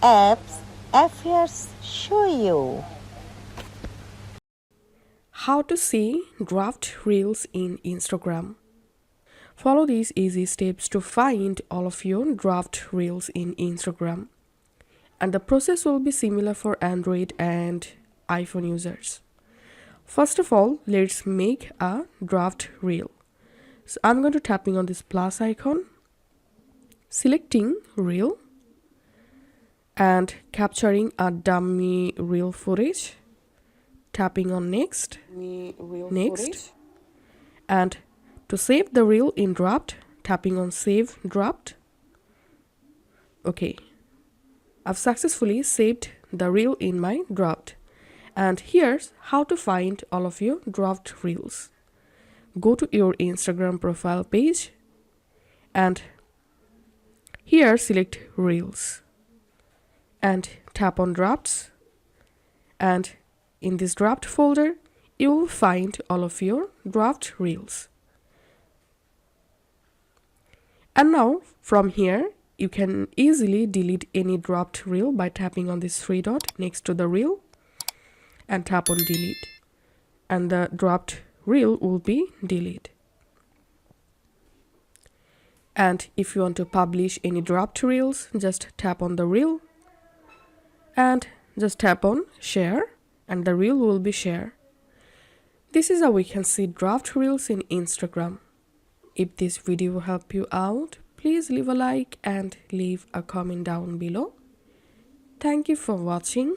apps affairs show you. How to see draft reels in Instagram. Follow these easy steps to find all of your draft reels in Instagram. And the process will be similar for Android and iPhone users. First of all, let's make a draft reel. So I'm going to tapping on this plus icon, selecting reel and capturing a dummy reel footage, tapping on next, and to save the reel in draft, tapping on save draft. Okay, I've successfully saved the reel in my draft. And here's how to find all of your draft reels. Go to your Instagram profile page and here select reels and tap on drafts, and in this draft folder you will find all of your draft reels. And now from here you can easily delete any draft reel by tapping on this three dot next to the reel and tap on delete, and the draft reel will be deleted. And if you want to publish any draft reels, just tap on the reel and just tap on share, and the reel will be shared. This is how we can see draft reels in Instagram. If this video helped you out, please leave a like and leave a comment down below. Thank you for watching.